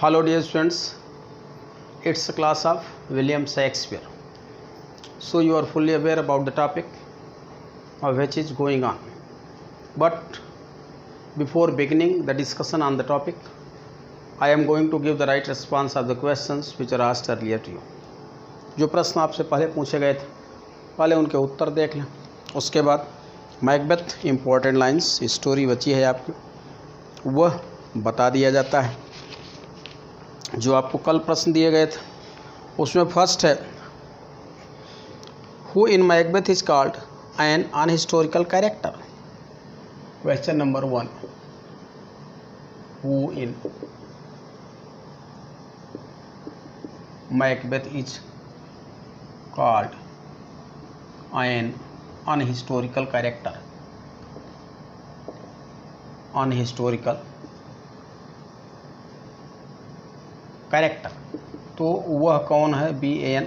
Hello dear students, it's a class of William Shakespeare. So you are fully aware about the topic of which is going on. But before beginning the discussion on the topic, I am going to give the right response of the questions which are asked earlier to you. जो प्रश्न आपसे पहले पूछे गए थे पहले उनके उत्तर देख लें, उसके बाद मैकबेथ इम्पोर्टेंट लाइंस स्टोरी बची है आपकी वह बता दिया जाता है। जो आपको कल प्रश्न दिए गए थे उसमें फर्स्ट है who in Macbeth is called an unhistorical character. Question number 1, who in Macbeth is called an unhistorical character. Unhistorical character तो वह कौन है, BAN,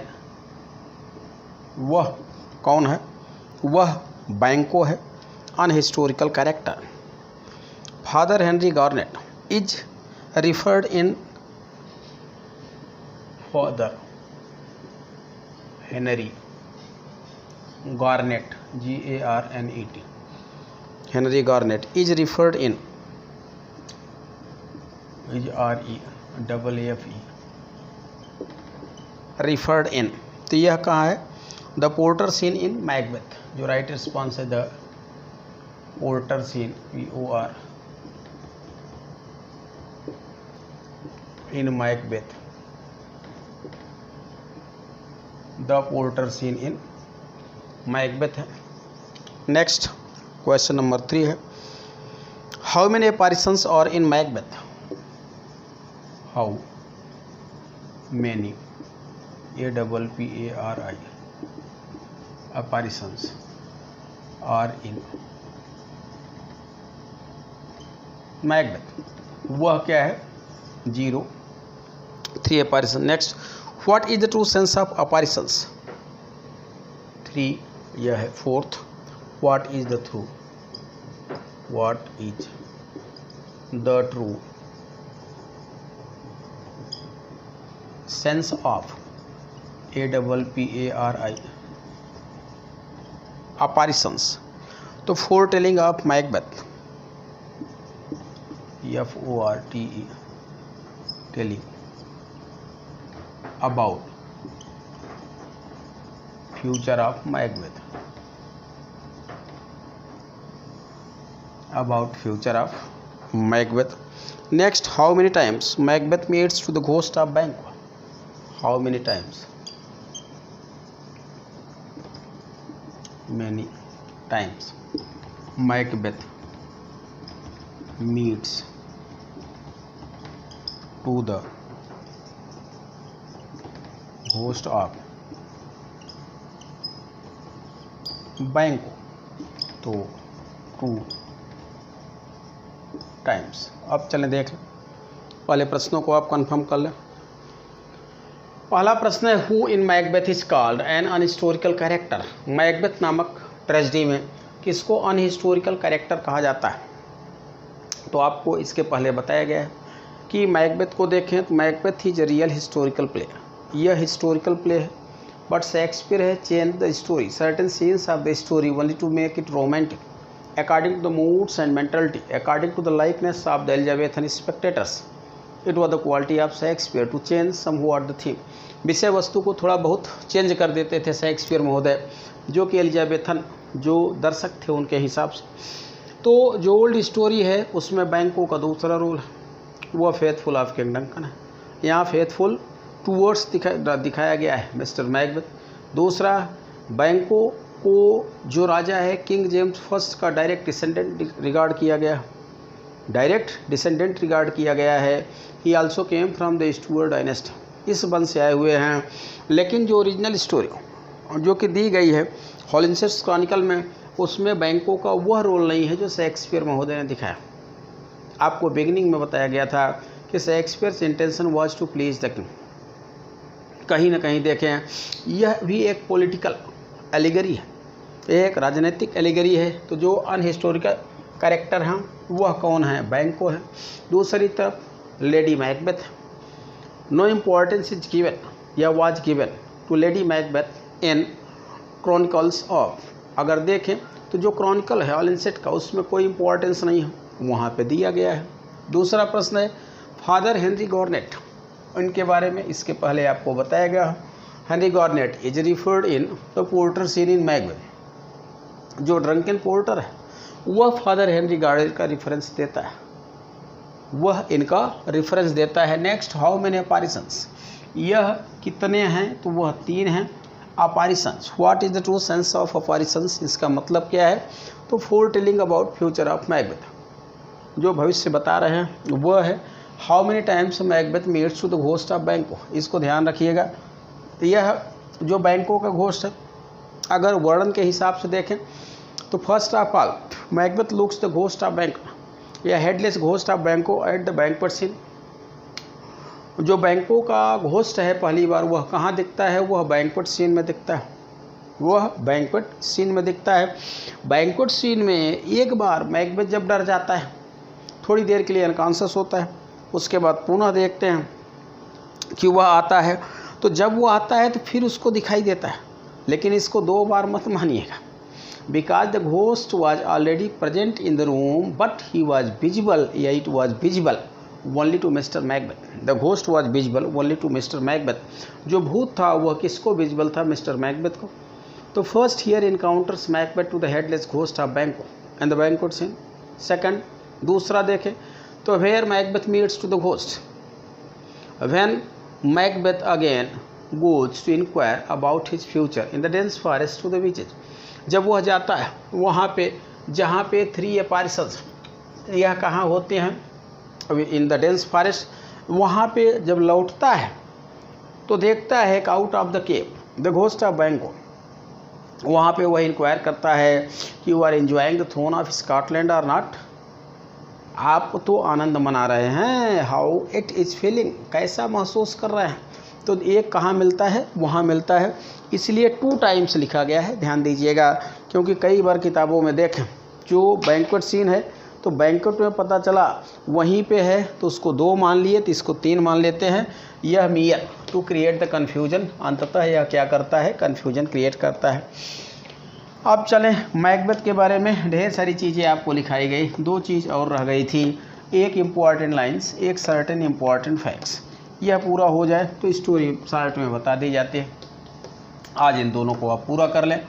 वह कौन है, वह बैंको है, unhistorical character. Father Henry Garnet is referred in father Henry Garnet GARNET Henry Garnet is referred in is REFE referred in. तो यह कहाँ है, the porter scene in Macbeth. जो राइट रिस्पॉन्स है the porter scene POR in Macbeth, the porter scene in Macbeth है। Next question number 3 है how many apparitions are in Macbeth. How many APPARI apparitions are in Macbeth. वह क्या है, 0, 3 apparitions। Next what is the true sense of apparitions, 3 यह है। Fourth what is the true, what is the true sense of APPARI apparitions। तो foretelling of Macbeth FORTE telling about future of Macbeth, about future of Macbeth. Next how many times Macbeth meets to the ghost of Banquo. How many times, many times Macbeth meets to the ghost of Banquo। तो 2 times। अब चलें देख लें, पहले प्रश्नों को आप confirm कर लें। पहला प्रश्न है who in Macbeth is called an unhistorical character. Macbeth नामक ट्रेजेडी में किसको अनहिस्टोरिकल कैरेक्टर कहा जाता है। तो आपको इसके पहले बताया गया है कि मैकबेथ को देखें तो Macbeth is real historical play. यह हिस्टोरिकल प्ले है बट शेक्सपियर है change the story certain scenes of the story only to make it romantic according to the moods and mentality according to the likeness of the Elizabethan spectators. It was the quality of Shakespeare to change somewhat the theme. विषय वस्तु को थोड़ा बहुत change कर देते थे Shakespeare महोदय, जो कि एलिजाबेथन जो दर्शक थे उनके हिसाब से। तो जो ओल्ड स्टोरी है उसमें बैंको का दूसरा रोल है, वह फेथफुल ऑफ किंग डंकन है। यहाँ फेथफुल टूवर्ड्स दिखाया गया है मिस्टर मैकबेथ। दूसरा बैंको को जो राजा है किंग जेम्स फर्स्ट का डायरेक्ट डिसेंडेंट रिगार्ड किया गया, डायरेक्ट डिसेंडेंट रिगार्ड किया गया है। ही also came from the Stuart dynasty, इस वंश से आए हुए हैं। लेकिन जो ओरिजिनल स्टोरी जो कि दी गई है हॉलिंसेट्स क्रॉनिकल में, उसमें बैंको का वह रोल नहीं है जो शेक्सपियर महोदय ने दिखाया। आपको बिगिनिंग में बताया गया था कि Shakespeare's intention was to please the king. कहीं ना कहीं देखें यह भी एक पॉलिटिकल एलिगरी है, एक राजनीतिक एलिगरी है। तो जो अनहिस्टोरिकल कैरेक्टर हैं वह कौन है, बैंको है। दूसरी तरफ lady Macbeth, no importance is given या was given to lady Macbeth in chronicles of. अगर देखें तो जो क्रॉनिकल है ऑलिंसेट का उसमें कोई इम्पोर्टेंस नहीं है, वहाँ पे दिया गया है। दूसरा प्रश्न है फादर हेनरी गॉर्नेट, इनके बारे में इसके पहले आपको बताया गया। Henry Garnet is referred in the porter scene in Macbeth. जो ड्रंकन पोर्टर है वह फादर हेनरी गॉर्नेट का रेफरेंस देता है, वह इनका रेफरेंस देता है। नेक्स्ट, हाउ मेनी अपैरिशंस, यह कितने हैं, तो वह 3 हैं। Apparitions, what is the true sense of apparitions, इसका मतलब क्या है, तो foretelling about future of Macbeth, जो भविष्य बता रहे हैं वह है। How many times Macbeth meets to the ghost of Banquo, इसको ध्यान रखिएगा। यह जो बैंको का घोस्ट है, अगर वर्णन के हिसाब से देखें तो first of all Macbeth looks the ghost of बैंको या हेडलेस घोस्ट ऑफ बैंको एट द बैंक्वेट सीन। जो बैंको का घोस्ट है पहली बार वह कहाँ दिखता है, वह बैंक्वेट सीन में दिखता है, वह बैंक्वेट सीन में दिखता है। बैंक्वेट सीन में एक बार मैकबेथ जब डर जाता है, थोड़ी देर के लिए अनकॉन्शियस होता है, उसके बाद पुनः देखते हैं कि वह आता है। तो जब वो आता है तो फिर उसको दिखाई देता है, लेकिन इसको 2 बार मत मानिएगा। Because the ghost was already present in the room but he was visible या it was visible only to mister Macbeth. The ghost was visible only to mister Macbeth. जो भूत था वह किसको विजिबल था, मिस्टर मैकबेथ को। तो first here encounters Macbeth to the headless ghost of Banquo and the banquet scene. Second, दूसरा देखें तो where Macbeth meets to the ghost when Macbeth again goes to inquire about his future in the dense forest to the witches. जब वह जाता है वहाँ पे जहाँ पे 3 अपैरिशंस, यह कहाँ होते हैं, इन द डेंस फॉरेस्ट। वहाँ पे जब लौटता है तो देखता है कि out of the cave the ghost of Banquo. वहाँ पे वह इंक्वायर करता है कि you are enjoying the throne of Scotland और नॉट, आप तो आनंद मना रहे हैं। हाउ इट इज़ फीलिंग, कैसा महसूस कर रहे हैं। तो एक कहाँ मिलता है, वहाँ मिलता है, इसलिए 2 टाइम्स लिखा गया है, ध्यान दीजिएगा। क्योंकि कई बार किताबों में देखें जो बैंक्वेट सीन है तो बैंक्वेट में पता चला वहीं पे है तो उसको 2 मान लिए, तो इसको 3 मान लेते हैं। यह mere to create the confusion, अंततः यह क्या करता है, कन्फ्यूजन क्रिएट करता है। अब चलें मैकबेथ के बारे में ढेर सारी चीज़ें आपको लिखाई गई, 2 चीज़ और रह गई थी, एक इम्पॉर्टेंट लाइंस, एक सर्टेन इम्पॉर्टेंट फैक्ट्स। यह पूरा हो जाए तो स्टोरी शॉर्ट में बता दी जाती है। आज इन दोनों को आप पूरा कर लें,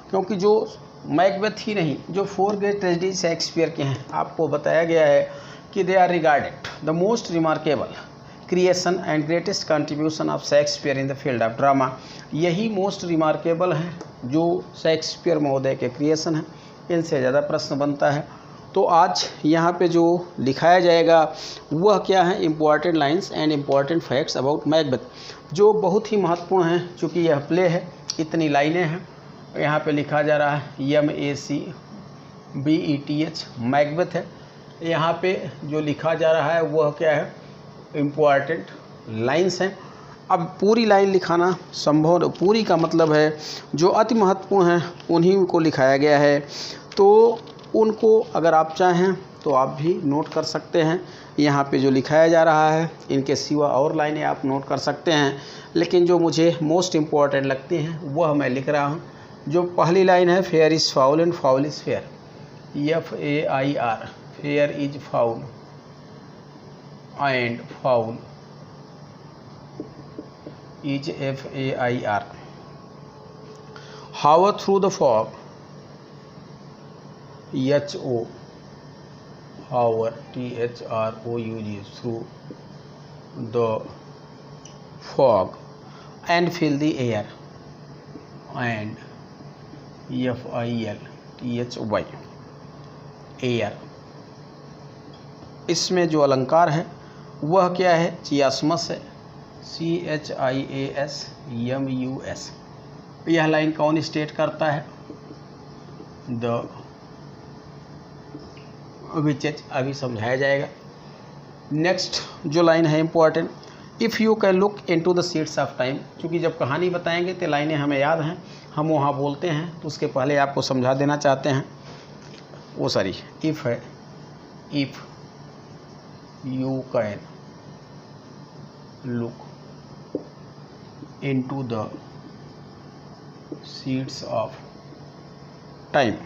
क्योंकि जो मैकबेथ ही नहीं, जो 4 ग्रेट ट्रेजेडी शेक्सपियर के हैं, आपको बताया गया है कि they are regarded the most remarkable creation and greatest contribution of Shakespeare in the field of drama. यही मोस्ट रिमार्केबल हैं जो शेक्सपियर महोदय के क्रिएशन हैं, इनसे ज़्यादा प्रश्न बनता है। तो आज यहाँ पे जो लिखाया जाएगा वह क्या है, important lines and important facts about Macbeth, जो बहुत ही महत्वपूर्ण हैं। चूँकि यह प्ले है, इतनी लाइनें हैं, यहाँ पे लिखा जा रहा है MACBETH मैकबेथ है। यहाँ पे जो लिखा जा रहा है वह क्या है, इम्पॉर्टेंट लाइंस हैं। अब पूरी लाइन लिखाना संभव, पूरी का मतलब है जो अति महत्वपूर्ण हैं उन्हीं को लिखाया गया है। तो उनको अगर आप चाहें तो आप भी नोट कर सकते हैं। यहाँ पे जो लिखाया जा रहा है इनके सिवा और लाइनें आप नोट कर सकते हैं, लेकिन जो मुझे मोस्ट इम्पॉर्टेंट लगती हैं वह मैं लिख रहा हूँ। जो पहली लाइन है, fair is foul and foul is fair, FAIR, fair is foul and foul is FAIR। Hover through the fog, HO, hover, THROUG, through the fog and fill the air, and FILTHY, air। इसमें जो अलंकार है वह क्या है, चियास्मस है, CHIASMUS। यह line कौन स्टेट करता है, द विचेज, अभी समझाया जाएगा। नेक्स्ट जो लाइन है important, if you can look into the seeds of time. क्योंकि जब कहानी बताएंगे तो लाइनें हमें याद हैं, हम वहाँ बोलते हैं, तो उसके पहले आपको समझा देना चाहते हैं। वो सॉरी, इफ़ है, if you can look into the seeds of time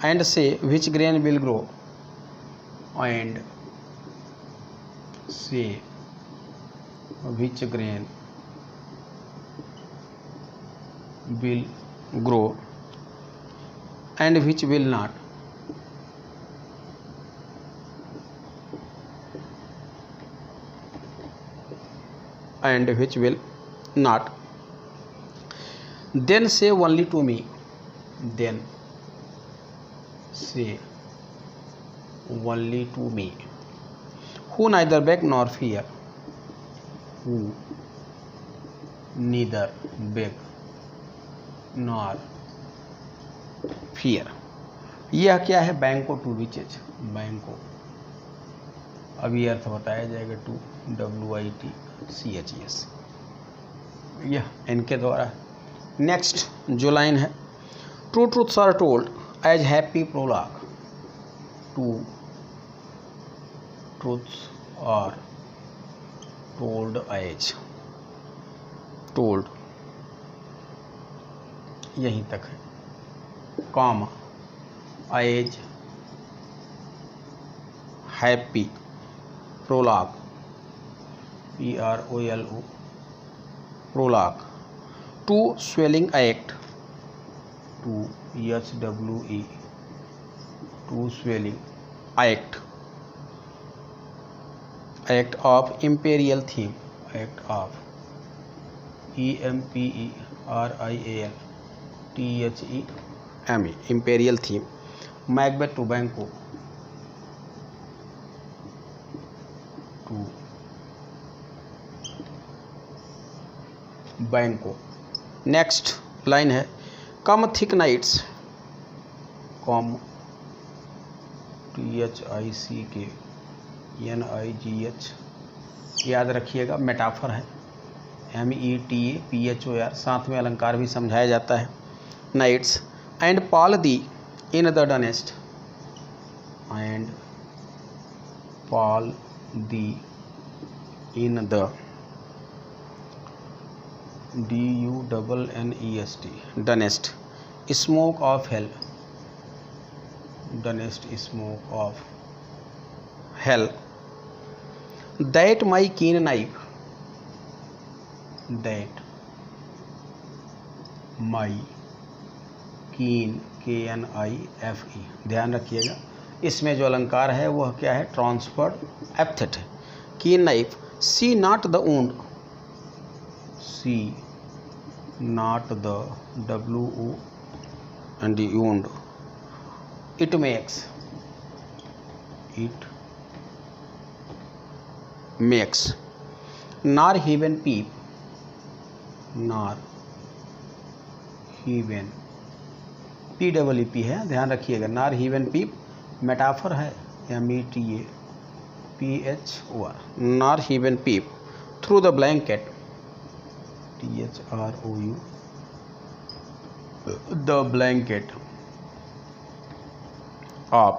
and say which grain will grow, and say which grain will grow and which will not. And which will not. Then say only to me. Then say only to me. Who neither beg nor fear. Who neither beg nor fear. यह क्या है? बैंको to witches. बैंको. अभी अर्थ बताया जाएगा. Two WITCHES. यह इनके द्वारा. नेक्स्ट जो लाइन है, true truths are told as happy prologue. Two truths are told as. Told यहीं तक है. Comma as happy prologue. PROLO. Prologue. To swelling act. To SWE. To swelling act. Act of imperial theme. Act of EMPERIAL THEME. Imperial theme. Macbeth to Banquo. To Banquo. Next line है, come thick nights. Come THICKNIGH. याद रखिएगा, metaphor है. METAPHOR. साथ में अलंकार भी समझाया जाता है. Nights and pall thee in the dunnest. And pall thee in the DUNNEST. Dunnest. Smoke of hell. Dunnest smoke of hell. That my keen knife. That my कीन KNIFE. ध्यान रखिएगा, इसमें जो अलंकार है वह क्या है? ट्रांसफर्ड एप्थेट है. Keen knife. See not the wound. सी not the wound. It makes. Nor heaven peep. Nor heaven. PEEP है, ध्यान रखिएगा. nor heaven peep मेटाफर है. METAPHOR. nor heaven peep through the blanket. THROU. The blanket of.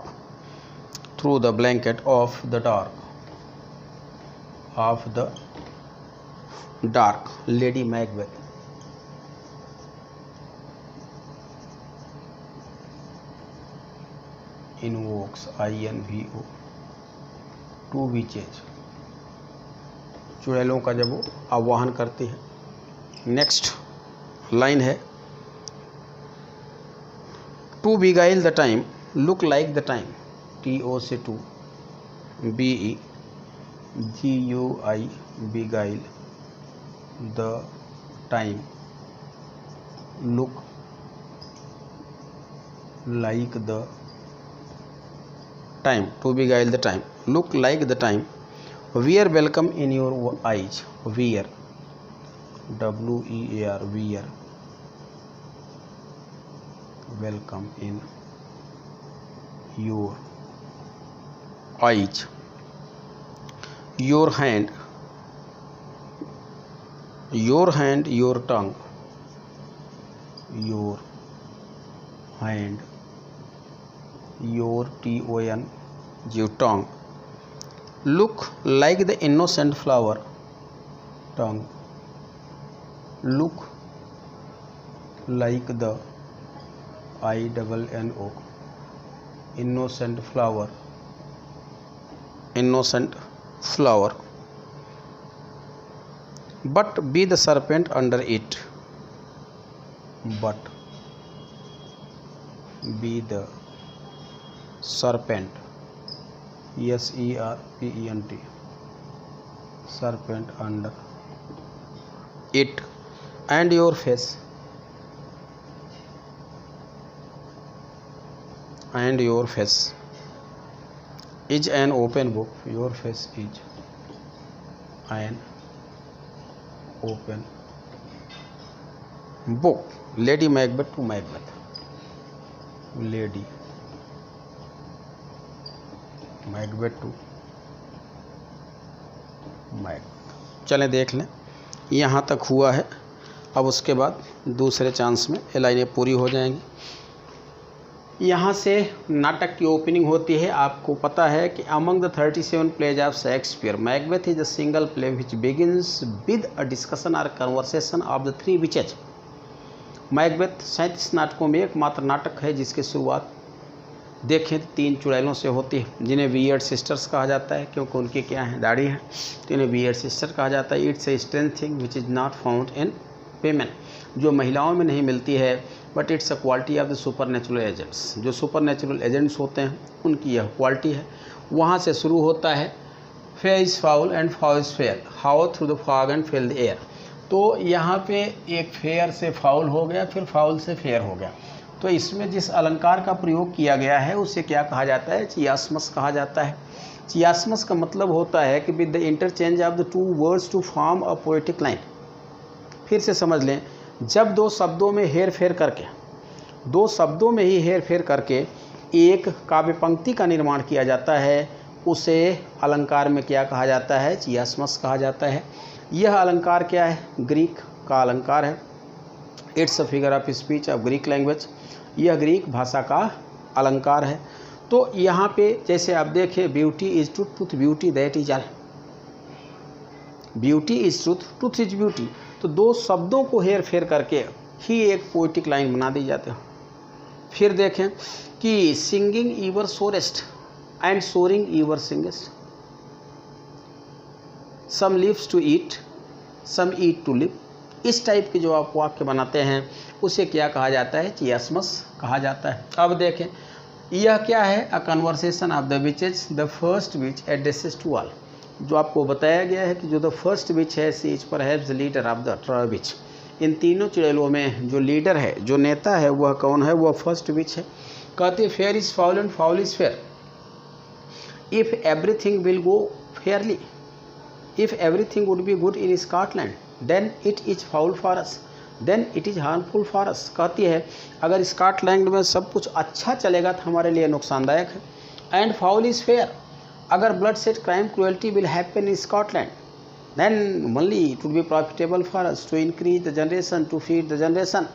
Through the blanket of the dark. Of the dark. Lady Macbeth. Invokes. INVO. To witches. चुड़ैलों का जब वो आवाहन करते हैं. नेक्स्ट लाइन है, to beguile the time. Look like the time. TO से to. BE GUI. Beguile the time. Look like the time. To beguile the time. Look like the time. Wear welcome in your eyes. Wear. WEAR. Wear. Welcome in your eyes. Your hand. Your hand. Your tongue. Your hand. Your TON. Your tongue. Look like the innocent flower. Tongue. look like the INNO innocent flower, but be the serpent under it, but be the serpent, SERPENT, serpent under it, and your face is an open book. Your face is an open book. Lady Macbeth to Macbeth. Lady Macbeth to Macbeth. चलें देख लें, यहाँ तक हुआ है। अब उसके बाद दूसरे चांस में ये लाइनें पूरी हो जाएंगी। यहाँ से नाटक की ओपनिंग होती है। आपको पता है कि among the 37 plays of Shakespeare, Macbeth is a single play which begins with a discussion और conversation of the three witches. Macbeth 37 नाटकों में एकमात्र नाटक है जिसकी शुरुआत देखें तो 3 चुड़ैलों से होती है, जिन्हें वियर्ड सिस्टर्स कहा जाता है क्योंकि उनकी क्या है, दाढ़ी है, तो इन्हें वियर्ड सिस्टर कहा जाता है। It's a strength thing which is not found in women, जो महिलाओं में नहीं मिलती है, but it's a quality of the super natural agents, जो सुपर नेचुरल एजेंट्स होते हैं उनकी यह क्वालिटी है। वहाँ से शुरू होता है fair is foul and foul is fair, how through the fog and fill the air. तो यहाँ पे एक फेयर से फाउल हो गया, फिर फाउल से फेयर हो गया। तो इसमें जिस अलंकार का प्रयोग किया गया है उसे क्या कहा जाता है, चियास्मस कहा जाता है। चियास्मस का मतलब होता है कि with the interchange of the 2 words to form a poetic line. फिर से समझ लें, जब 2 शब्दों में हेर फेर करके, 2 शब्दों में ही हेर फेर करके एक काव्य पंक्ति का निर्माण किया जाता है, उसे अलंकार में क्या कहा जाता है, चियास्मस कहा जाता है। यह अलंकार क्या है, ग्रीक का अलंकार है। It's a figure of speech of Greek language, यह ग्रीक भाषा का अलंकार है। तो यहाँ पे जैसे आप देखें, beauty is truth, truth beauty, that is all. Beauty is truth, truth is beauty. तो 2 शब्दों को हेर फेर करके ही एक पोइटिक लाइन बना दी जाती है। फिर देखें कि singing ever sorest and soaring ever singest, some lives to eat, some eat to live. इस टाइप के जो आप वाक्य बनाते हैं उसे क्या कहा जाता है, चियास्मस कहा जाता है। अब देखें, यह क्या है, a conversation of the witches, the first witch addresses to all. जो आपको बताया गया है कि जो द फर्स्ट विच है, she is perhaps the leader of the tri witch. इन तीनों चुड़ैलों में जो लीडर है, जो नेता है, वह कौन है, वह फर्स्ट विच है। कहते fair is foul and foul is fair. If everything will go fairly, if everything would be good in Scotland, then it is foul for us, then it is harmful for us. कहती है अगर Scotland में सब कुछ अच्छा चलेगा तो हमारे लिए नुकसानदायक है। एंड फाउल इज़ फेयर, अगर blood set crime cruelty will happen in Scotland, then only it would be profitable for us to increase the generation, to feed the generation.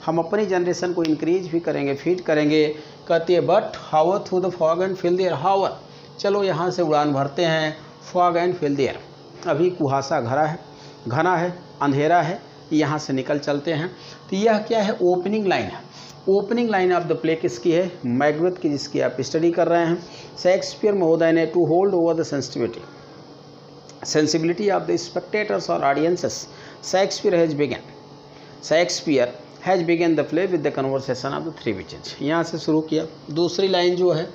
हम अपनी जनरेशन को इंक्रीज भी करेंगे, फीड करेंगे। कहती है but hover through the fog and fill the air, hover, चलो यहाँ से उड़ान भरते हैं, fog and fill the air. अभी कुहासा घना है, अंधेरा है, यहाँ से निकल चलते हैं। तो यह क्या है, ओपनिंग लाइन है। Opening line of the play किसकी है, मैकबेथ की, जिसकी आप स्टडी कर रहे हैं। शेक्सपियर महोदय ने to hold over the sensibility of the spectators और audiences, Shakespeare has begun the play with the conversation of the 3 witches. यहाँ से शुरू किया। दूसरी लाइन जो है,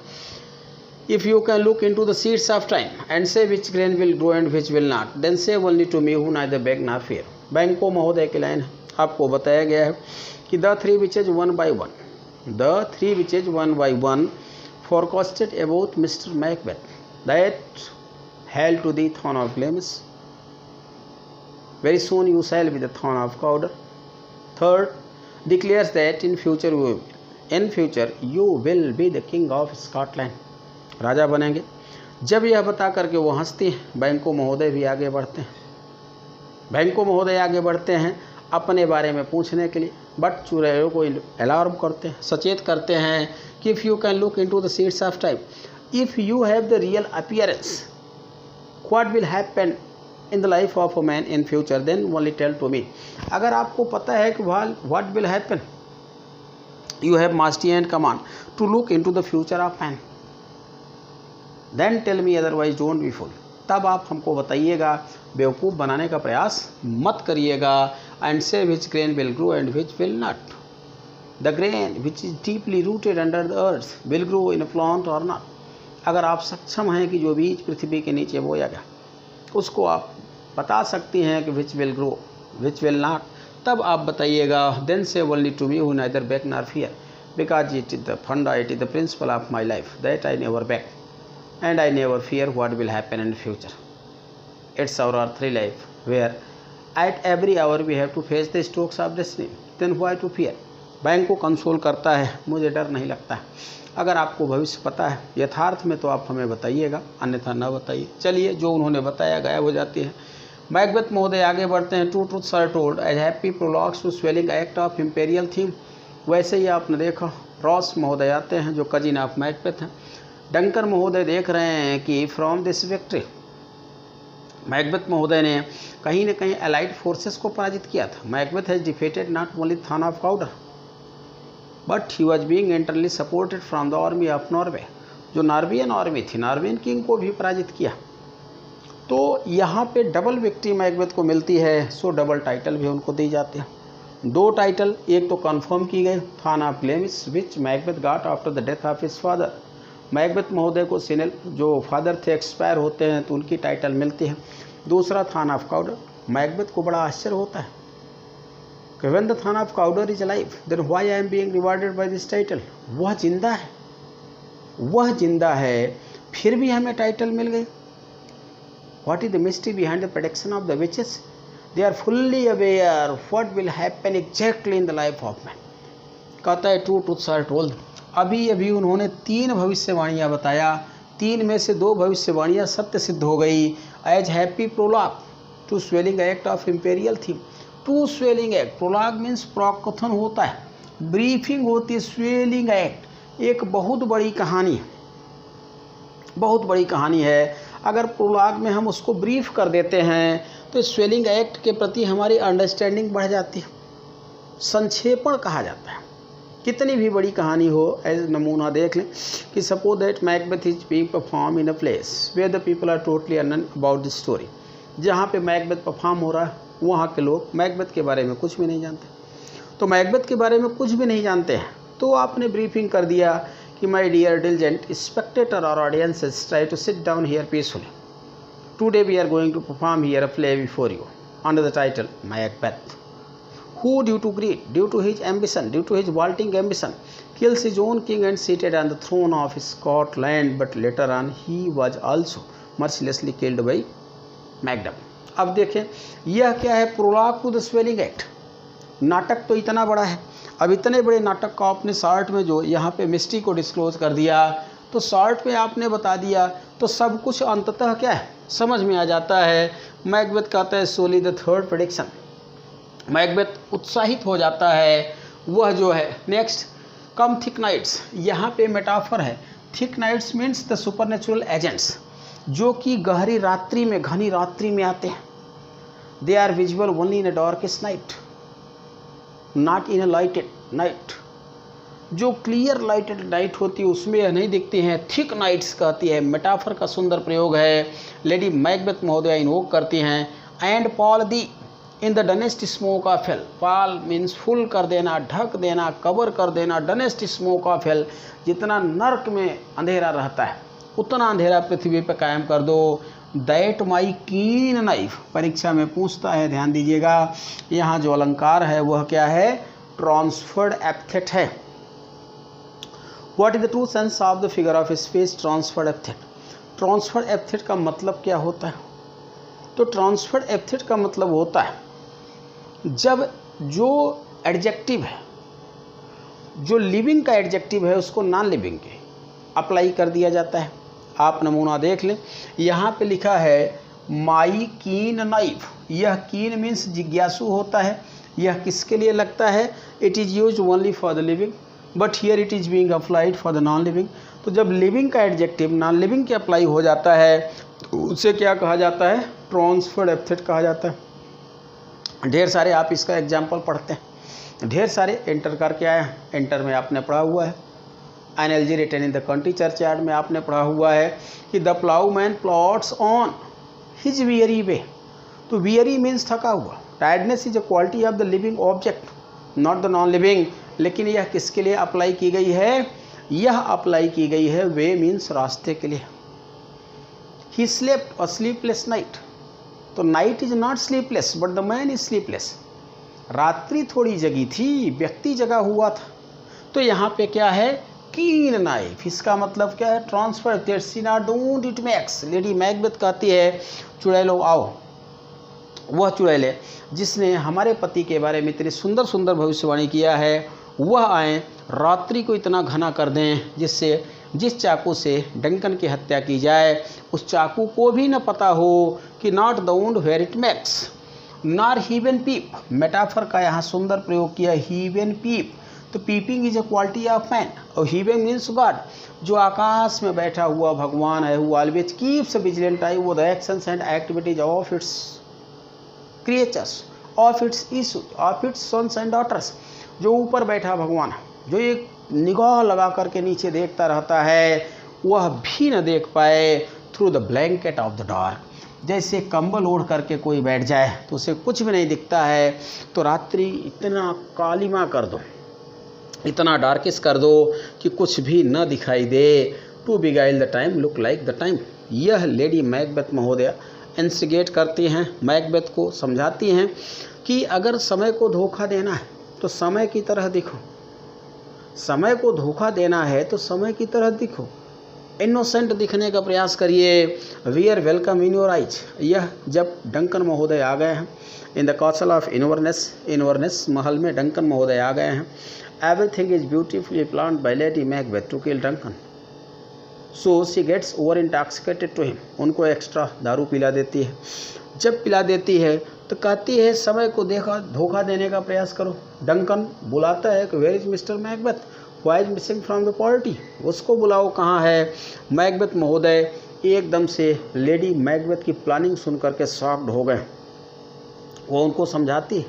if you can look into the seeds of time and say which grain will grow and which will not, then say only to me who neither beg nor fear. Banquo महोदय की line है। आपको बताया गया है कि the 3 witches one by one forecasted about Mr. Macbeth that held to the throne of Glamis. Very soon you shall be the throne of Cawdor. Third, declares that in future you will be the king of Scotland. राजा बनेंगे। जब यह बता करके वो हंसती हैं, बैंको महोदय भी आगे बढ़ते हैं। बैंको महोदय आगे बढ़ते हैं अपने बारे में पूछने के लिए, बट चुड़ैलों को अलार्म करते हैं, सचेत करते हैं कि if you can look into the seeds of time, if you have the real appearance, what will happen in the life of a man in future then only tell to me. अगर आपको पता है कि what will happen, you have mastery and command to look into the future of man, then tell me, otherwise don't be fool. तब आप हमको बताइएगा, बेवकूफ़ बनाने का प्रयास मत करिएगा। And say which grain will grow and which will not, the grain which is deeply rooted under the earth will grow in a plant और नॉट। अगर आप सक्षम हैं कि जो बीज पृथ्वी के नीचे बोया गया उसको आप बता सकती हैं कि which will grow which will not, तब आप बताइएगा, then say only to me who neither beg nor fear, because it is the funda, it is the principle of my life, that I never beg and I never fear what will happen in the future. It's our earthly life where at every hour we have to face the strokes of destiny. Then why to fear? Bank को console करता है, मुझे डर नहीं लगता है। अगर आपको भविष्य पता है यथार्थ में तो आप हमें बताइएगा, अन्यथा न बताइए। चलिए, जो उन्होंने बताया गायब हो जाती है। मैकबेथ महोदय आगे बढ़ते हैं। Two truths are told as happy prologues to swelling act of imperial theme. वैसे ही आपने देखा रॉस महोदय आते हैं जो कजिन ऑफ मैकबेथ हैं। डंकर महोदय देख रहे हैं कि फ्रॉम दिस विक्ट्री, मैकबेथ महोदय ने कहीं न कहीं एलाइड फोर्सेस को पराजित किया था। Macbeth has defeated not only thane of Cawdor but he was being internally supported from the army of Norway. जो नॉर्वेजियन आर्मी थी, नॉर्वेजियन किंग को भी पराजित किया। तो यहाँ पे डबल विक्ट्री मैकबेथ को मिलती है, सो डबल टाइटल भी उनको दी जाते हैं। दो टाइटल, एक तो कन्फर्म की गई, thane of Glamis which Macbeth got after the death of his father. Macbeth महोदय को सिनेल जो फादर थे एक्सपायर होते हैं तो उनकी टाइटल मिलती है। दूसरा थान ऑफ काउडर। मैकबेथ को बड़ा आश्चर्य होता है कि when the thane of Cawdor is alive then why I am being rewarded by this title. वह जिंदा है, फिर भी हमें टाइटल मिल गई। What is the mystery behind the prediction of the witches? They are fully aware what will happen exactly in the life of man. कहता है टू ट्रूथ्स आर टोल्ड। अभी उन्होंने 3 भविष्यवाणियाँ बताया, 3 में से 2 भविष्यवाणियाँ सत्य सिद्ध हो गई। As happy prologue to swelling act of imperial theme. To swelling act, prologue means प्रकथन होता है, ब्रीफिंग होती है। स्वेलिंग एक्ट एक बहुत बड़ी कहानी है। अगर प्रोलॉग में हम उसको ब्रीफ कर देते हैं तो स्वेलिंग एक्ट के प्रति हमारी अंडरस्टैंडिंग बढ़ जाती है। संक्षेपण कहा जाता है। कितनी भी बड़ी कहानी हो, एज नमूना देख लें कि suppose that Macbeth is being perform in a place where the people are totally unknown about the story. जहाँ पे मैकबेथ परफॉर्म हो रहा है वहाँ के लोग मैकबेथ के बारे में कुछ भी नहीं जानते। तो मैकबेथ के बारे में कुछ भी नहीं जानते हैं तो आपने ब्रीफिंग कर दिया कि माय डियर डिलिजेंट स्पेक्टेटर और audiences try to sit down here peacefully. Today we are going to perform here a play before you under the title Macbeth, who due to greed, due to his ambition, due to his vaulting ambition, kills his own king and seated on the throne of Scotland, but later on he was also mercilessly killed by Macduff. अब देखें यह क्या है, prologue to the swelling act. नाटक तो इतना बड़ा है, अब इतने बड़े नाटक को आपने शॉर्ट में जो यहाँ पे मिस्ट्री को डिस्क्लोज कर दिया तो शॉर्ट में आपने बता दिया तो सब कुछ अंततः क्या है समझ में आ जाता है। मैकबेथ कहता है सोली द थर्ड प्रेडिक्शन। मैकबेथ उत्साहित हो जाता है, वह जो है नेक्स्ट कम थिक नाइट्स। यहाँ पे मेटाफर है, thick nights means the supernatural agents जो कि गहरी रात्रि में, घनी रात्रि में आते हैं। They are visible only in a darkest night, not in a lighted night. जो क्लियर लाइटेड नाइट होती है उसमें यह नहीं दिखती हैं, थिक नाइट्स कहती है। मेटाफर का सुंदर प्रयोग है, लेडी मैकबेथ महोदय इन्वोक करती हैं। And pall thee in the dunnest smoke of hell. Pall means full कर देना, ढक देना, कवर कर देना। डनेस्ट स्मोक ऑफ हेल, जितना नर्क में अंधेरा रहता है उतना अंधेरा पृथ्वी पर कायम कर दो। दैट माई कीन नाइफ, परीक्षा में पूछता है, ध्यान दीजिएगा। यहाँ जो अलंकार है वह क्या है, ट्रांसफर्ड एपिथेट है। What is the true sense of the figure of space transferred epithet? Transferred epithet का मतलब क्या होता है? तो ट्रांसफर्ड एपिथेट का मतलब होता है जब जो एडजेक्टिव है, जो लिविंग का एडजेक्टिव है उसको नॉन लिविंग के अप्लाई कर दिया जाता है। आप नमूना देख लें, यहाँ पे लिखा है माई कीन नाइफ। यह कीन मीन्स जिज्ञासु होता है। यह किसके लिए लगता है? It is use only for the living but here it is being applied for the non living. तो जब लिविंग का एडजेक्टिव नॉन लिविंग के अप्लाई हो जाता है तो उसे क्या कहा जाता है? ट्रांसफर्ड एपिथेट कहा जाता है। ढेर सारे आप इसका एग्जाम्पल पढ़ते हैं, ढेर सारे एंटर करके आए हैं। एंटर में आपने पढ़ा हुआ है, elegy written in the country church में आपने पढ़ा हुआ है कि the ploughman plods on his weary way. तो वियरी मीन्स थका हुआ। Tiredness is a quality of the living object, not the non living. लेकिन यह किसके लिए अप्लाई की गई है? यह अप्लाई की गई है वे मीन्स रास्ते के लिए। He slept a sleepless night. तो night is not sleepless but the man is sleepless. रात्रि थोड़ी जगी थी, व्यक्ति जगा हुआ था। तो यहाँ पे क्या है? Keen knife. इसका मतलब क्या है? ट्रांसफर। तेरसीना don't it makes. Lady Macbeth कहती है चुड़ैलो आओ। वह चुड़ैले जिसने हमारे पति के बारे में इतनी सुंदर सुंदर भविष्यवाणी किया है, वह आए रात्रि को इतना घना कर दें जिससे जिस चाकू से डंकन की हत्या की जाए उस चाकू को भी न पता हो कि not the wound where it makes nor heaven peep. Metaphor का यहाँ सुंदर प्रयोग किया, हीवन पीप। तो peeping is a quality of man और हीवन मीन्स गॉड। जो आकाश में बैठा हुआ भगवान है, who always keeps vigilant eye वो the actions and activities of its creatures, of its issue, of its sons and daughters. जो ऊपर बैठा भगवान है, जो एक निगाह लगा करके नीचे देखता रहता है, वह भी न देख पाए through the blanket of the dark. जैसे कंबल ओढ़ करके कोई बैठ जाए तो उसे कुछ भी नहीं दिखता है। तो रात्रि इतना कालिमा कर दो, इतना डार्किश कर दो कि कुछ भी न दिखाई दे। To beguile the time look like the time. यह लेडी मैकबेथ महोदया इंस्टिगेट करती हैं, मैकबेथ को समझाती हैं कि अगर समय को धोखा देना है तो समय की तरह दिखो, समय को धोखा देना है तो समय की तरह दिखो, इनोसेंट दिखने का प्रयास करिए। We are welcome in your eyes. यह जब डंकन महोदय आ गए हैं in the castle of Inverness, Inverness महल में डंकन महोदय आ गए हैं। Everything is beautifully planned by Lady Macbeth to kill Duncan, so she gets over intoxicated to him. उनको एक्स्ट्रा दारू पिला देती है। जब पिला देती है तो कहती है समय को धोखा देने का प्रयास करो। डंकन बुलाता है कि where is mister Macbeth, why is missing from the party. उसको बुलाओ, कहाँ है? मैकबेथ महोदय एकदम से लेडी मैकबेथ की प्लानिंग सुन करके शॉक्ड हो गए। वो उनको समझाती,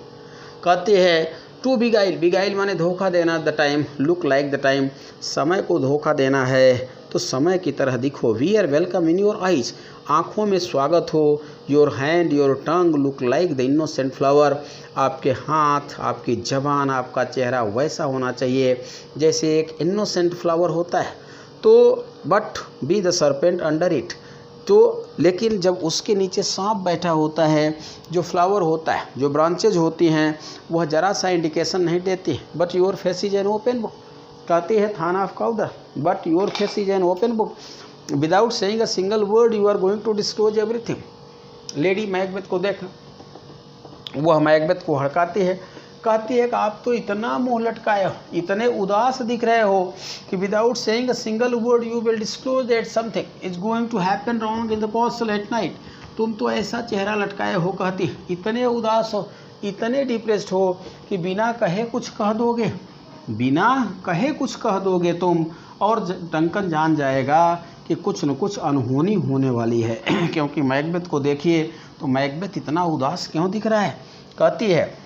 कहती है टू बिगाइल, बिगाइल माने धोखा देना, the time look like the time, समय को धोखा देना है तो समय की तरह दिखो। We are welcome in your eyes, आँखों में स्वागत हो। Your hand your tongue look like the innocent flower, आपके हाथ, आपकी जबान, आपका चेहरा वैसा होना चाहिए जैसे एक इनोसेंट फ्लावर होता है। तो but be the serpent under it. तो लेकिन जब उसके नीचे सांप बैठा होता है, जो फ्लावर होता है, जो ब्रांचेज होती हैं, वह जरा सा इंडिकेशन नहीं देती। But your face is an open book, कहती है thane of Cawdor, but your face is an open book, without saying a single word you are going to disclose everything. Lady Macbeth को देख, वह Macbeth को हड़काती है, कहती है कि आप तो इतना मुंह लटकाए हो, इतने उदास दिख रहे हो कि without saying a single word you will disclose that something is going to happen wrong in the castle at night. तुम तो ऐसा चेहरा लटकाए हो, कहती इतने उदास हो, इतने डिप्रेस्ड हो कि बिना कहे कुछ कह दोगे, बिना कहे कुछ कह दोगे तुम, और डंकन जान जाएगा कि कुछ न कुछ अनहोनी होने वाली है। क्योंकि मैकबेथ को देखिए तो मैकबेथ इतना उदास क्यों दिख रहा है। कहती है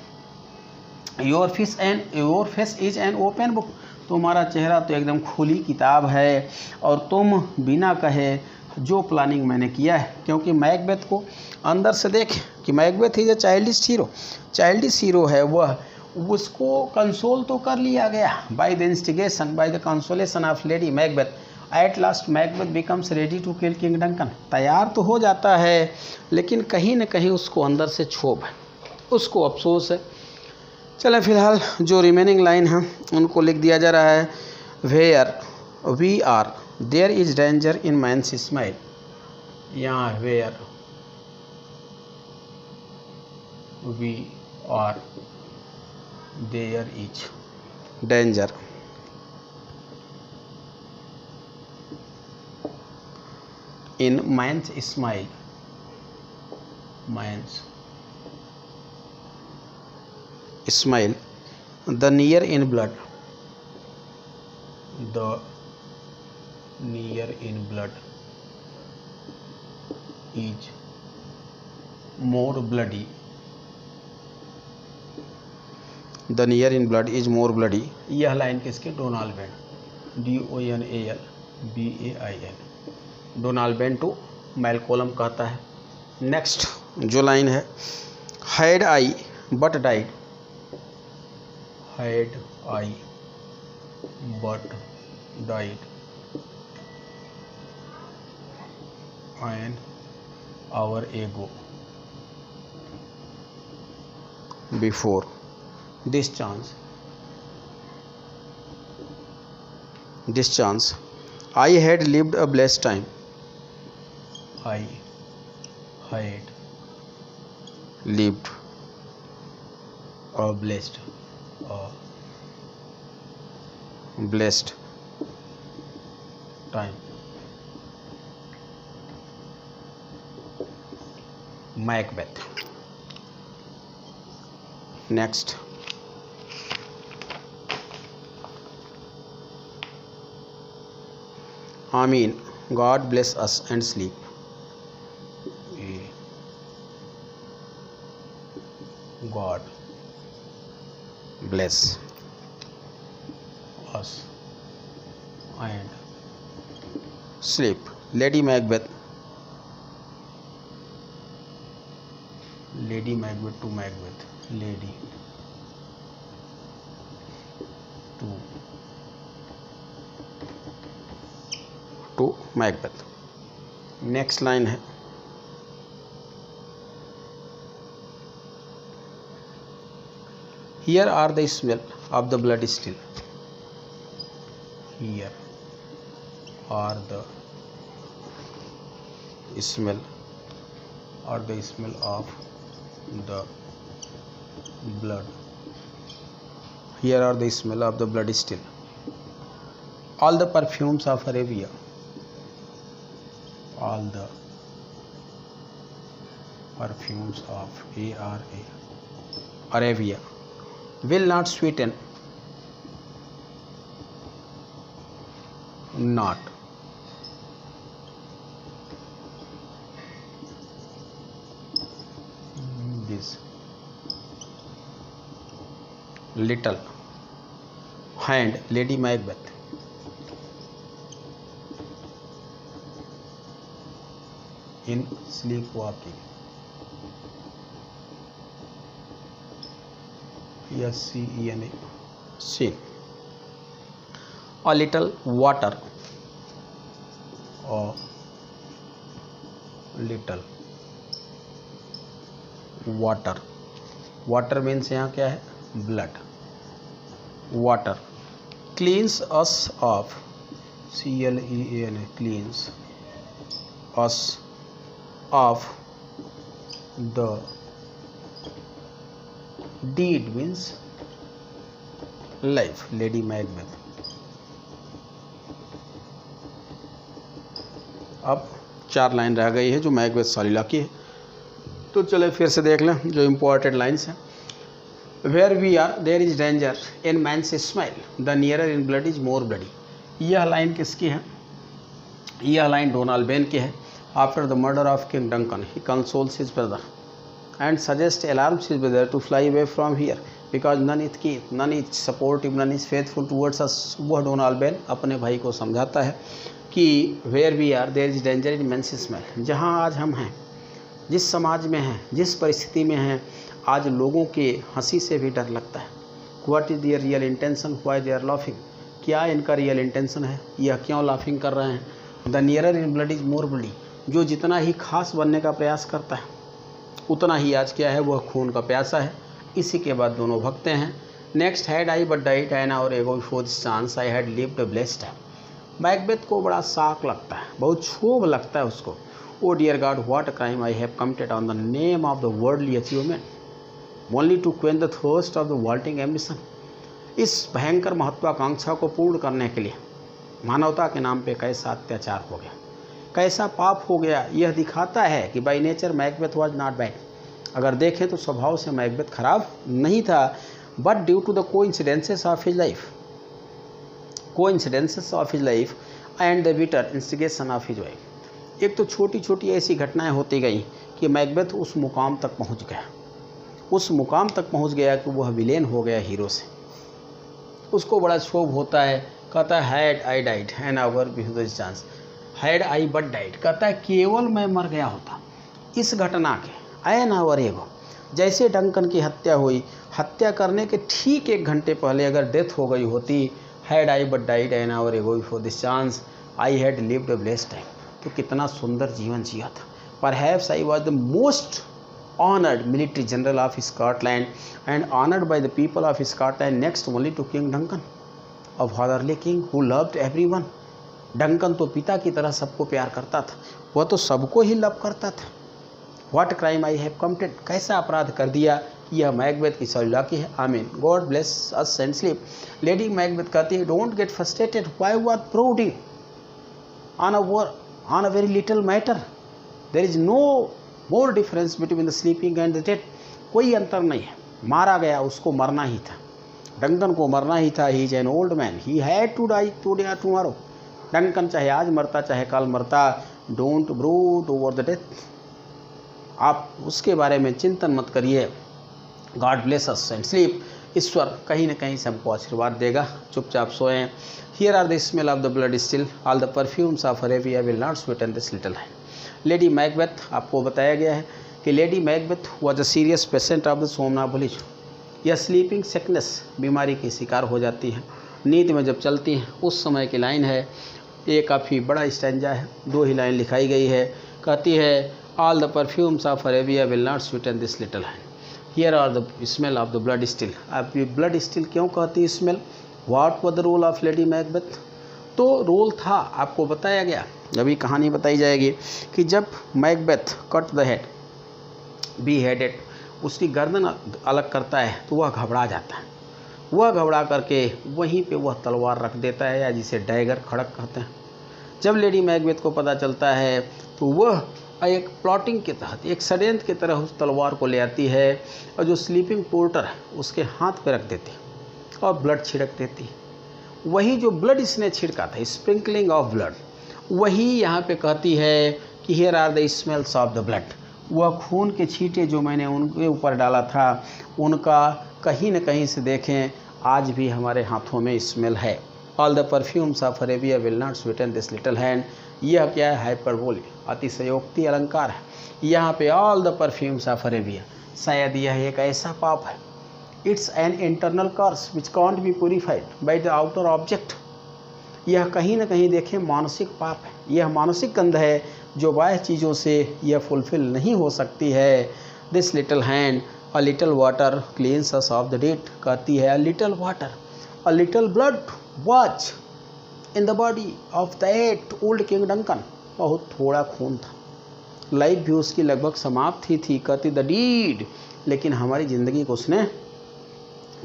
your face is an open book, तुम्हारा चेहरा तो एकदम खुली किताब है और तुम बिना कहे जो प्लानिंग मैंने किया है। क्योंकि मैकबेथ को अंदर से देख कि Macbeth is a childish hero, childish hero है वह, उसको कंसोल तो कर लिया गया by the instigation, by the consolation of Lady Macbeth. At last Macbeth becomes ready to kill king Duncan, तैयार तो हो जाता है लेकिन कहीं न कहीं उसको अंदर से क्षोभ है, उसको अफसोस है। चलें फिलहाल जो रिमेनिंग लाइन है उनको लिख दिया जा रहा है। Where we are there is danger in men's smile, यहाँ where we are there is danger in men's smile, men's smile, the near in blood, the near in blood is more bloody. The near in blood is more bloody. यह line किसके? Donalbain, DONALBAIN, Donalbain to Malcolm कहता है। Next जो line है, had I but died, had I but died an hour ago before this chance I had lived a blessed time. I had lived a blessed time. Macbeth. Next, Amin, God bless us and sleep. God bless us and sleep. Lady Macbeth, Lady Macbeth to Macbeth, Lady to Macbeth. Next line है, Here are the smell of the blood still. Here are the smell of the blood. Here are the smell of the blood still. All the perfumes of Arabia. All the perfumes of Arabia will not sweeten, not this little hand, Lady Macbeth. In sleepwalking, SCENA, scene. A little water, a little water. Water means यहाँ क्या है? Blood. Water cleans us of, CLEAN, cleans us of the deed means life. Lady Macbeth. अब 4 line रह गई है जो Macbeth सलीला की है, तो चले फिर से देख लें जो इम्पोर्टेंट लाइन्स हैं. Where we are there is danger in man's smile, the nearer in blood is more bloody. यह लाइन किसकी है? यह लाइन डोनाल्ड बेन की है. After the murder of king Duncan he consoles his brother and suggest alarms his brother to fly away from here because none is keen, none is supportive, none is faithful towards us. वह Donald Ben अपने भाई को समझाता है कि where we are there is danger in men's smell. जहाँ आज हम हैं, जिस समाज में हैं, जिस परिस्थिति में हैं, आज लोगों के हंसी से भी डर लगता है. What is their real intention? Why they are laughing? क्या इनका रियल इंटेंशन है? यह क्यों लाफिंग कर रहे हैं? The nearer in blood is more bloody. जो जितना ही खास बनने का प्रयास करता है उतना ही आज क्या है? वह खून का प्यासा है. इसी के बाद दोनों भगते हैं. Next, had I but died an hour एगो before this chance I had lived a blessed. Macbeth को बड़ा शाक लगता है, बहुत क्षोभ लगता है उसको. Oh dear God, what a crime I have committed on the name of the worldly achievement only to quench the thirst of the vaulting ambition. इस भयंकर महत्वाकांक्षा को पूर्ण करने के लिए मानवता के नाम पे कैसा अत्याचार हो गया, कैसा पाप हो गया. यह दिखाता है कि by nature Macbeth was not bad. अगर देखें तो स्वभाव से मैकबेथ खराब नहीं था, but due to the coincidences of his life and the bitter instigation of his wife. एक तो छोटी छोटी ऐसी घटनाएं होती गई कि मैकबेथ उस मुकाम तक पहुंच गया, उस मुकाम तक पहुंच गया कि वह विलेन हो गया हीरो से। उसको बड़ा क्षोभ होता है, कहता है had I died an hour before this chance, had I but died, कहता है केवल मैं मर गया होता इस घटना के एन आवर एगो, जैसे डंकन की हत्या हुई, हत्या करने के ठीक 1 घंटे पहले अगर डेथ हो गई होती, had I but died an hour एगो before this chance I had lived a blessed time, तो कितना सुंदर जीवन जिया था। Perhaps I was the most honored military general of Scotland and honored by the people of Scotland next only to King Duncan, a fatherly king who loved everyone. Duncan तो पिता की तरह सबको प्यार करता था, वह तो सबको ही लव करता था। What crime I have committed, कैसा अपराध कर दिया, यह मैकबेथ की सौलाकी है। Amen, God bless us and sleep. Lady Macbeth कहती है, don't get frustrated, why you are brooding on a very little matter, there is no more difference between the sleeping and the dead, कोई अंतर नहीं है, मारा गया उसको मरना ही था, डंकन को मरना ही था। He is an old man, he had to die today और टुमारो, डंकन चाहे आज मरता चाहे कल मरता, don't brood over the death, आप उसके बारे में चिंतन मत करिए। God bless us and sleep, ईश्वर कहीं न कहीं से हमको आशीर्वाद देगा, चुपचाप सोएं। Here are the smell of the blood still, all the perfumes of Arabia will not sweeten this little hand. Lady Macbeth, आपको बताया गया है कि Lady Macbeth was a serious patient of the somnambulism, यह स्लीपिंग सिकनेस बीमारी की शिकार हो जाती है, नींद में जब चलती हैं। उस समय की लाइन है, ये काफ़ी बड़ा स्टैंजा है, 2 ही लाइन लिखाई गई है। कहती है all the perfumes of Arabia will not sweeten this little hand, here are the smell of the blood still. अब ये ब्लड स्टिल क्यों कहती है smell? What was the role of Lady Macbeth? तो रोल था, आपको बताया गया, अभी कहानी बताई जाएगी कि जब Macbeth cut the head, be headed, उसकी गर्दन अलग करता है तो वह घबरा जाता है, वह घबरा करके वहीं पे वह तलवार रख देता है, या जिसे डैगर खड़क कहते हैं। जब लेडी मैकबेथ को पता चलता है तो वह एक प्लॉटिंग के तहत, एक षड्यंत्र की तरह उस तलवार को ले आती है और जो स्लीपिंग पोर्टर है उसके हाथ पे रख देती और ब्लड छिड़क देती। वही जो ब्लड इसने छिड़का था, स्प्रिंकलिंग ऑफ ब्लड, वही यहाँ पे कहती है कि here are the smells of the blood, वह खून के छींटे जो मैंने उनके ऊपर डाला था उनका कहीं न कहीं से देखें आज भी हमारे हाथों में स्मेल है। All the perfumes of Arabia will not sweeten this little hand, यह क्या है? हाइपरबोली, अतिशयोक्ति अलंकार है। यहाँ पे all the perfumes of Arabia, शायद यह एक ऐसा पाप है, it's an internal curse which can't be purified by the outer object, यह कहीं न कहीं देखें मानसिक पाप है, यह मानसिक गंध है जो बाह्य चीज़ों से यह फुलफिल नहीं हो सकती है। This little hand a little water cleanse us of the deed, कहती है a little water, a little blood watch in the body of that old king Duncan, बहुत थोड़ा खून था, लाइफ भी उसकी लगभग समाप्त ही थी। कहती द डीड, लेकिन हमारी ज़िंदगी को उसने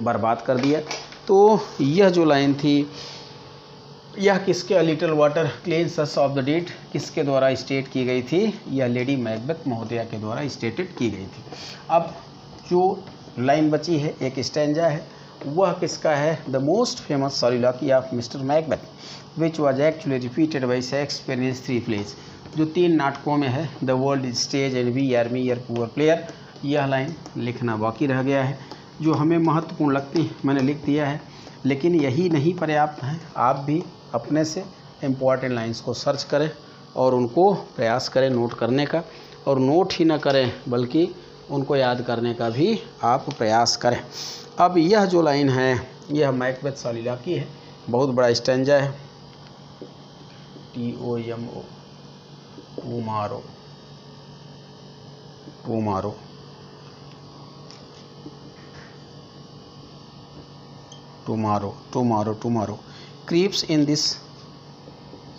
बर्बाद कर दिया। तो यह जो लाइन थी, यह किसके, little water cleanse us of the deed, किसके द्वारा स्टेट की गई थी? यह लेडी मैकबेथ महोदया के द्वारा स्टेटेड की गई थी। अब जो लाइन बची है, एक स्टैंजा है, वह किसका है? The most famous soliloquy of mister Macbeth which was actually repeated by Shakespeare in 3 plays, जो 3 नाटकों में है। The world is stage and we are mere poor player, यह लाइन लिखना बाकी रह गया है, जो हमें महत्वपूर्ण लगती है मैंने लिख दिया है, लेकिन यही नहीं पर्याप्त है। आप भी अपने से इम्पॉर्टेंट लाइंस को सर्च करें और उनको प्रयास करें नोट करने का, और नोट ही ना करें बल्कि उनको याद करने का भी आप प्रयास करें। अब यह जो लाइन है यह मैकबेथ सॉलिलॉक्वी है, बहुत बड़ा स्टैंजा है। TOMO, tomorrow, tomorrow, tomorrow, tomorrow, tomorrow creeps in this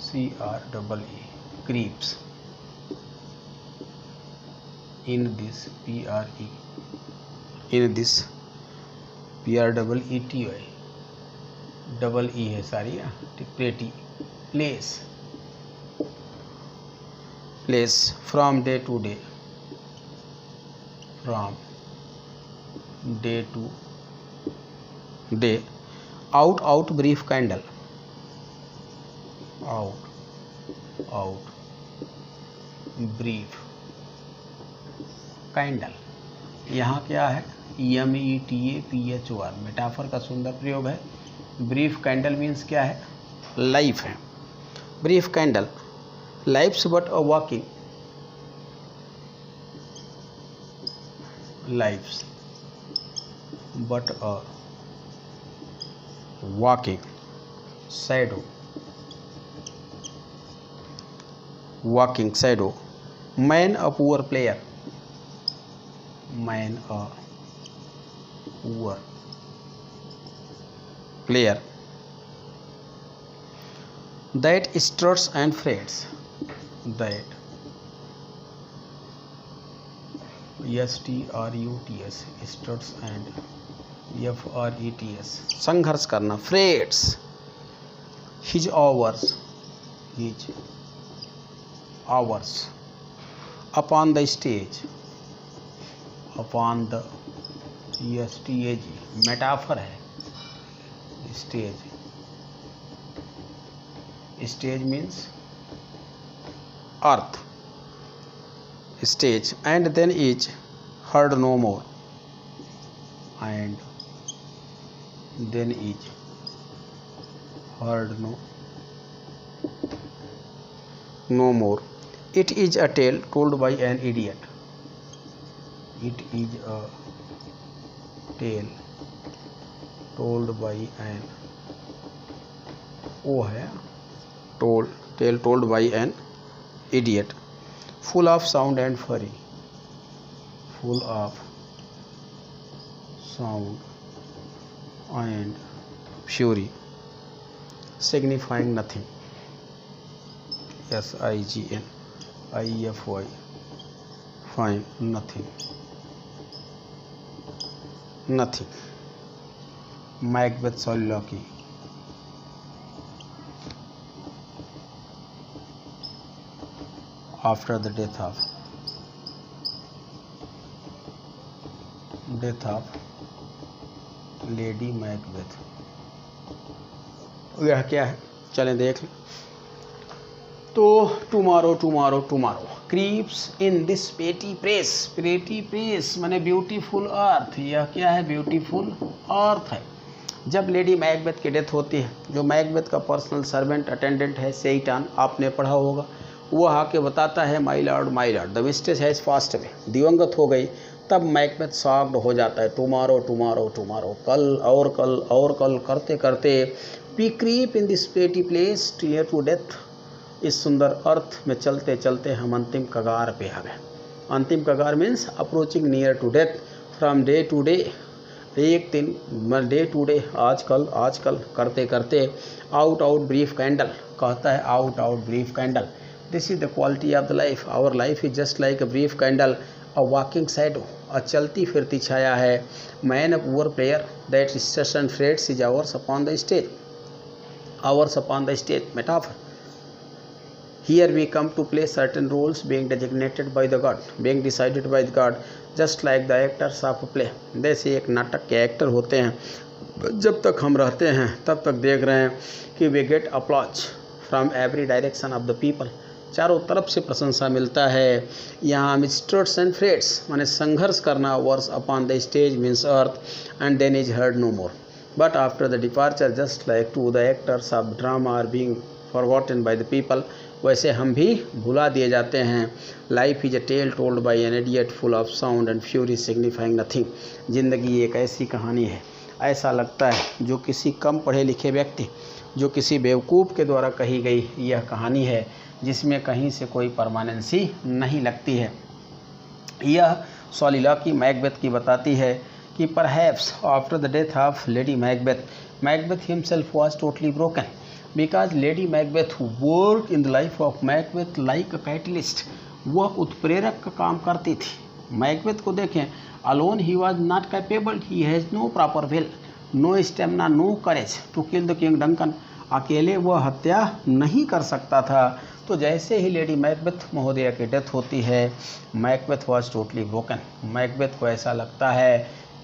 CREE, creeps in this PRE, in this PREETY, double E है सारी, प्लेटी, place, place, from day to day, from day to day, out out brief candle, out out brief candle, यहाँ क्या है METAPHOR, metaphor का सुंदर प्रयोग है। ब्रीफ कैंडल मीन्स क्या है, लाइफ है। Brief candle life's but a walking, life's but a walking shadow, walking shadow. Man a poor player, man a poor player that struts and frets, that STRUTS struts and FRETS संघर्ष करना, frets his hours upon the stage, upon the stage metaphor है, stage, stage means earth, stage, and then is heard no more, and then is heard no more. It is a tale told by an idiot. It is a tale told by an, वो है tale told by an idiot, full of sound and fury, full of sound and fury, signifying nothing, SIGNIFY, find nothing, nothing. Macbeth soliloquy, after the death of lady Macbeth, यह क्या है चलें देख लें। तो tomorrow creeps in this पेटी press माने beautiful अर्थ, यह क्या है ब्यूटीफुल अर्थ है। जब लेडी मैकबेथ की डेथ होती है, जो मैकबेथ का पर्सनल सर्वेंट अटेंडेंट है सेइटान, आपने पढ़ा होगा, वह आके बताता है my lord the mistress has passed away, दिवंगत हो गई। तब मैकबेथ शॉक्ड हो जाता है, टुमारो कल करते करते वी क्रीप इन दिस पेटी प्लेस नियर टू डेथ, इस सुंदर अर्थ में चलते चलते हम अंतिम कगार पे आ गए। अंतिम कगार means approaching near to death, from day to day, एक दिन डे टू डे, आजकल करते करते आउट ब्रीफ कैंडल, कहता है out brief candle, this is the quality of the life, our life is just like a brief candle, a walking shadow, a चलती फिरती छाया है, man a poor player that stress and frets his hours upon the stage, metaphor. Here we come to play certain roles being designated by the god, being decided by the god, just like the actors of a play. जैसे एक नाटक के actor होते हैं, जब तक हम रहते हैं तब तक देख रहे हैं कि we get applause from every direction of the people, चारों तरफ से प्रशंसा मिलता है। यहाँ मिस्ट्रेस एंड फ्रेट्स माने संघर्ष करना, verse upon the stage means अर्थ, and then is heard no more, but after the departure just like to the actors of drama are being forgotten by the people, वैसे हम भी भुला दिए जाते हैं। Life is a tale told by an idiot full of sound and fury signifying nothing, ज़िंदगी एक ऐसी कहानी है, ऐसा लगता है जो किसी कम पढ़े लिखे व्यक्ति, जो किसी बेवकूफ़ के द्वारा कही गई यह कहानी है, जिसमें कहीं से कोई परमानेंसी नहीं लगती है। यह सोलिलॉक्वी मैकबेथ की बताती है कि perhaps after the death of Lady Macbeth himself was totally broken, because Lady Macbeth worked in the life of Macbeth like a catalyst, वह उत्प्रेरक का काम करती थी। मैकबेथ को देखें, alone he was not capable, he has no proper will, no stamina, no courage to kill the king Duncan, अकेले वह हत्या नहीं कर सकता था। तो जैसे ही लेडी मैकबेथ महोदया की डेथ होती है, Macbeth was totally broken, Macbeth को ऐसा लगता है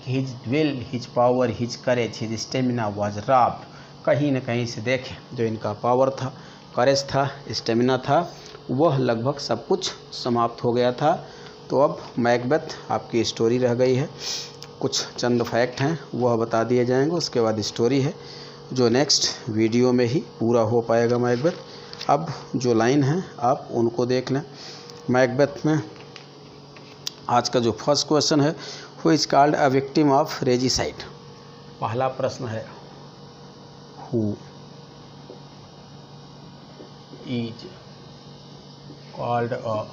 कि his will, his power, his courage, his stamina was robbed, कहीं न कहीं से देखें जो इनका पावर था, करेज था, स्टेमिना था, वह लगभग सब कुछ समाप्त हो गया था। तो अब मैकबेथ आपकी स्टोरी रह गई है, कुछ चंद फैक्ट हैं वह बता दिए जाएंगे, उसके बाद स्टोरी है जो नेक्स्ट वीडियो में ही पूरा हो पाएगा मैकबेथ। अब जो लाइन है आप उनको देख लें। मैकबेथ में आज का जो फर्स्ट क्वेश्चन है, who is called a victim of regicide. पहला प्रश्न है, who is called a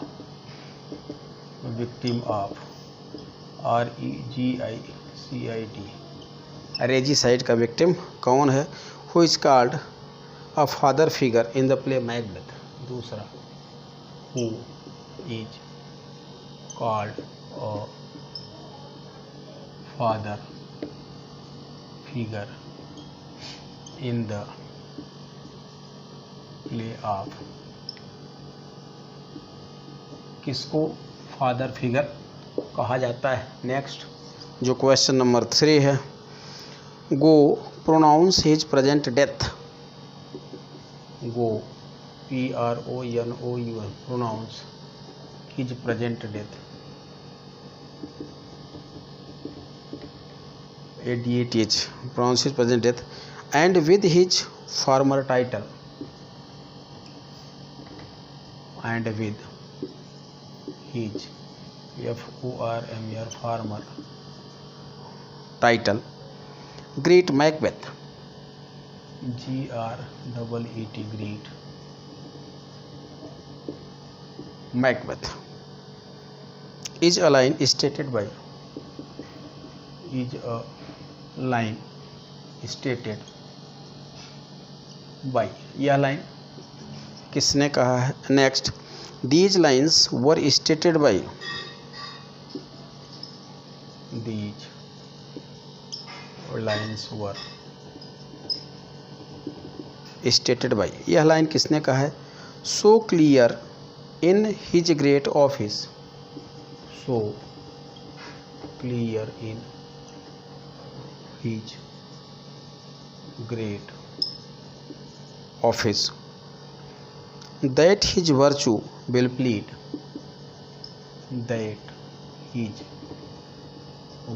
victim of REGICID, regicide का विक्टिम कौन है। Who is called a father figure in the play Macbeth. दूसरा, who is called a father figure in the play of, किसको father figure कहा जाता है। Next जो question number 3 है, go pronounce his present death. Go PRONOUN, pronounce his present death. ADATH, pronounce his present death, and with his former title, and with his FORMER former title, Great Macbeth, GREET, Great Macbeth is a line stated by, is a line stated by, यह line किसने कहा है। Next, these lines were stated by, these lines were stated by, यह line किसने कहा है। सो clear in his great office, so clear in his great office that his virtue will plead, that his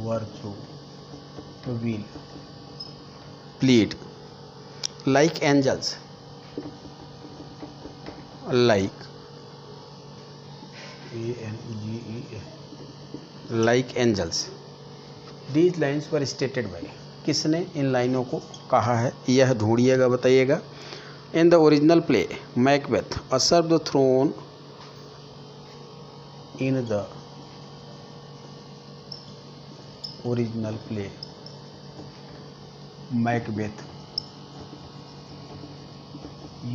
virtue will plead like angels, like ANGEL, like angels। These lines were stated by, किसने इन लाइनों को कहा है, यह ढूंढिएगा, बताइएगा। In the original play Macbeth usurp the throne, in the original play Macbeth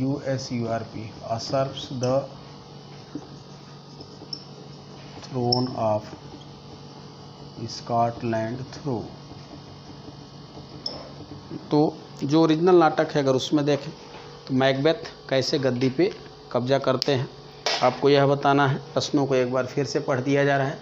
USURP usurps the throne of Scotland through. तो जो ओरिजिनल नाटक है अगर उसमें देखें तो मैकबेथ कैसे गद्दी पे कब्जा करते हैं, आपको यह बताना है। प्रश्नों को एक बार फिर से पढ़ दिया जा रहा है।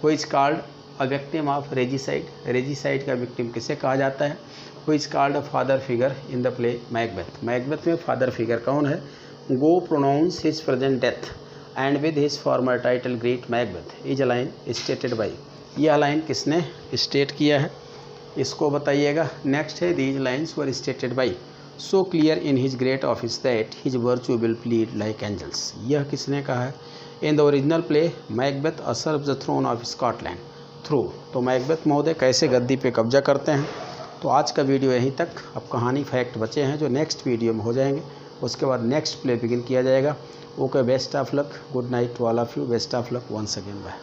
Who is called a victim of regicide, regicide का विक्टिम किसे कहा जाता है। Who is called a father figure in the play Macbeth, Macbeth में फादर फिगर कौन है। Go pronounce his present death and with his former title greet Macbeth is a line stated by, यह line किसने state किया है, इसको बताइएगा। Next है, these lines were stated by, so clear in his great office that his virtue will plead like angels, यह किसने कहा है। In the original play Macbeth usurp the throne of Scotland through, तो मैकबेथ महोदय कैसे गद्दी पे कब्जा करते हैं। तो आज का वीडियो यहीं तक, अब कहानी फैक्ट बचे हैं जो नेक्स्ट वीडियो में हो जाएंगे, उसके बाद नेक्स्ट प्ले बिगिन किया जाएगा। Okay, best of luck, good night to all of you, best of luck once again, bye.